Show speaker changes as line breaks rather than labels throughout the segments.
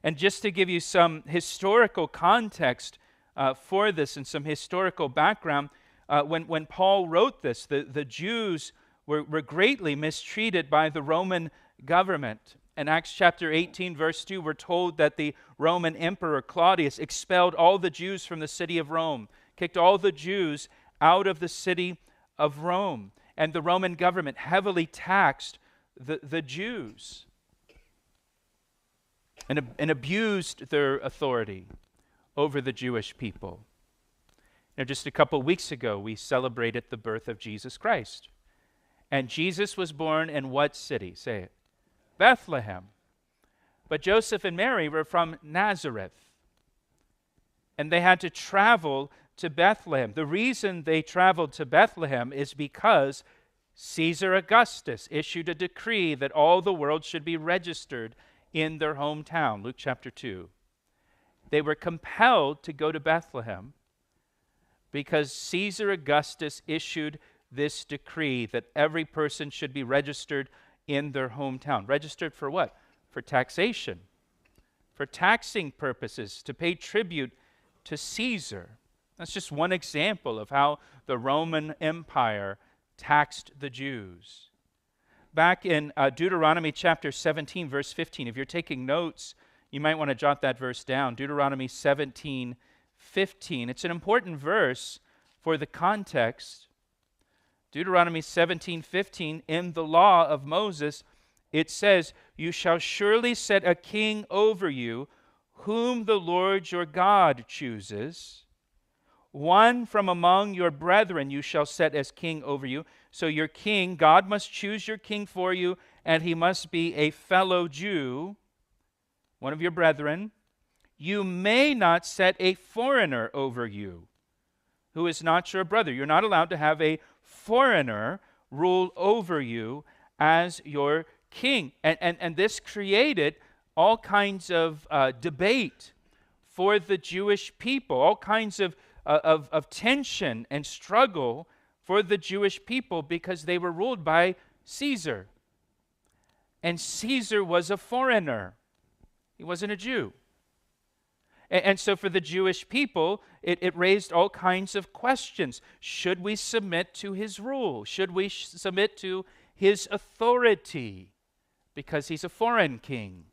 And just to give you some historical context for this and some historical background, when Paul wrote this, the Jews were greatly mistreated by the Roman government. In Acts chapter 18, verse 2, we're told that the Roman Emperor Claudius expelled all the Jews from the city of Rome, kicked all the Jews out of the city of Rome. And the Roman government heavily taxed the Jews and abused their authority over the Jewish people. Now, just a couple weeks ago, we celebrated the birth of Jesus Christ. And Jesus was born in what city? Say it. Bethlehem. But Joseph and Mary were from Nazareth. And they had to travel to Bethlehem. The reason they traveled to Bethlehem is because Caesar Augustus issued a decree that all the world should be registered in their hometown. Luke chapter 2. They were compelled to go to Bethlehem because Caesar Augustus issued this decree that every person should be registered in their hometown. Registered for what? For taxation, for taxing purposes, to pay tribute to Caesar. That's just one example of how the Roman Empire taxed the Jews. Back in Deuteronomy chapter 17, verse 15, if you're taking notes, you might want to jot that verse down. Deuteronomy 17, 15. It's an important verse for the context. Deuteronomy 17:15, in the law of Moses, it says, "You shall surely set a king over you, whom the Lord your God chooses. One from among your brethren you shall set as king over you." So your king, God must choose your king for you, and he must be a fellow Jew, one of your brethren. You may not set a foreigner over you, who is not your brother. You're not allowed to have a foreigner rule over you as your king. And this created all kinds of debate for the Jewish people, all kinds of tension and struggle for the Jewish people because they were ruled by Caesar. And Caesar was a foreigner. He wasn't a Jew. And so for the Jewish people, it raised all kinds of questions. Should we submit to his rule? Should we submit to his authority because he's a foreign king?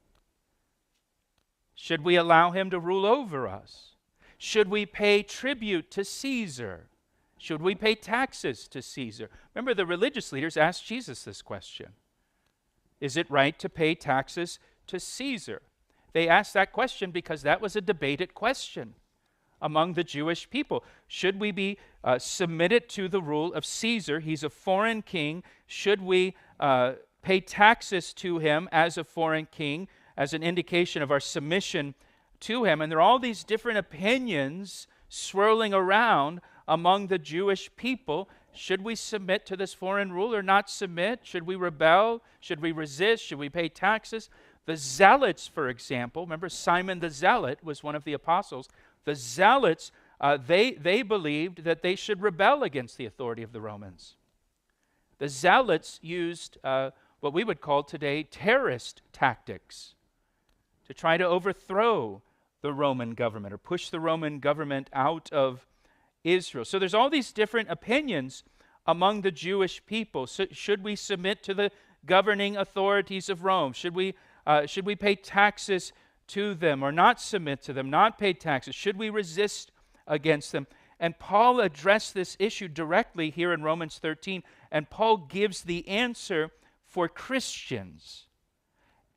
Should we allow him to rule over us? Should we pay tribute to Caesar? Should we pay taxes to Caesar? Remember, the religious leaders asked Jesus this question. Is it right to pay taxes to Caesar? They asked that question because that was a debated question among the Jewish people. Should we be submitted to the rule of Caesar? He's a foreign king. Should we pay taxes to him as a foreign king, as an indication of our submission to him? And there are all these different opinions swirling around among the Jewish people. Should we submit to this foreign rule or not submit? Should we rebel? Should we resist? Should we pay taxes? The Zealots, for example, remember Simon the Zealot was one of the apostles. The Zealots, they believed that they should rebel against the authority of the Romans. The Zealots used what we would call today terrorist tactics to try to overthrow the Roman government or push the Roman government out of Israel. So there's all these different opinions among the Jewish people. So should we submit to the governing authorities of Rome? Should we pay taxes to them or not submit to them, not pay taxes? Should we resist against them? And Paul addressed this issue directly here in Romans 13, and Paul gives the answer for Christians.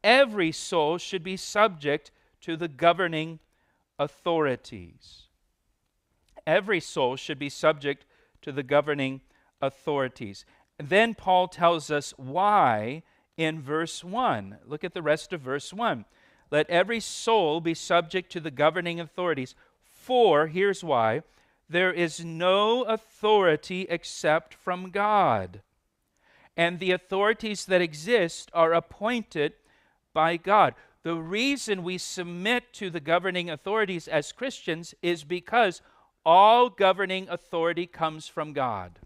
Every soul should be subject to the governing authorities. Every soul should be subject to the governing authorities. And then Paul tells us why in verse 1. Look at the rest of verse 1. Let every soul be subject to the governing authorities, for, here's why, there is no authority except from God. And the authorities that exist are appointed by God. The reason we submit to the governing authorities as Christians is because all governing authority comes from God.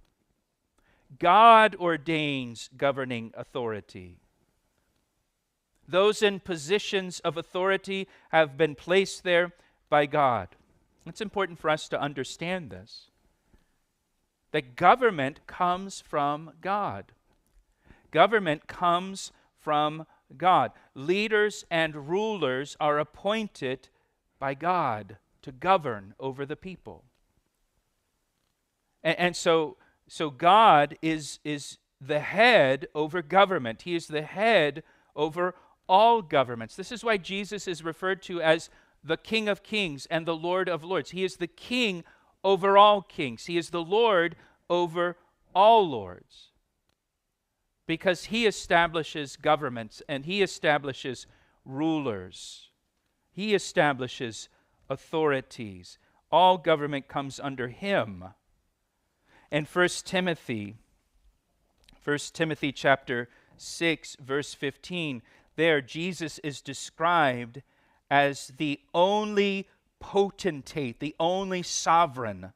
God ordains governing authority. Those in positions of authority have been placed there by God. It's important for us to understand this, that government comes from God. Government comes from God. Leaders and rulers are appointed by God to govern over the people. And so God is the head over government. He is the head over all governments. This is why Jesus is referred to as the King of Kings and the Lord of Lords. He is the King over all kings. He is the Lord over all lords, because he establishes governments and he establishes rulers. He establishes authorities. All government comes under him. In 1 Timothy chapter 6, verse 15, there Jesus is described as the only potentate, the only sovereign,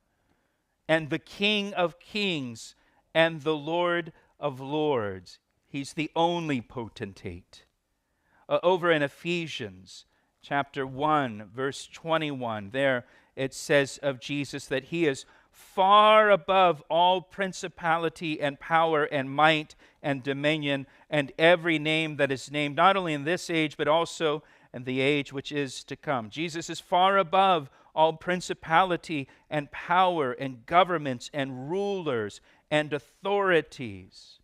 and the King of Kings and the Lord of Lords. He's the only potentate. Over in Ephesians chapter 1, verse 21, there it says of Jesus that he is far above all principality and power and might and dominion and every name that is named, not only in this age, but also in the age which is to come. Jesus is far above all principality and power and governments and rulers and authorities.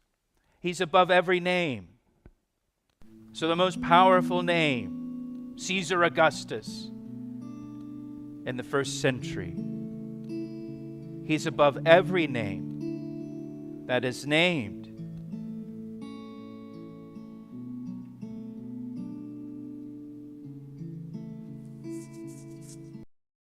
He's above every name. So the most powerful name, Caesar Augustus, in the first century, he's above every name that is named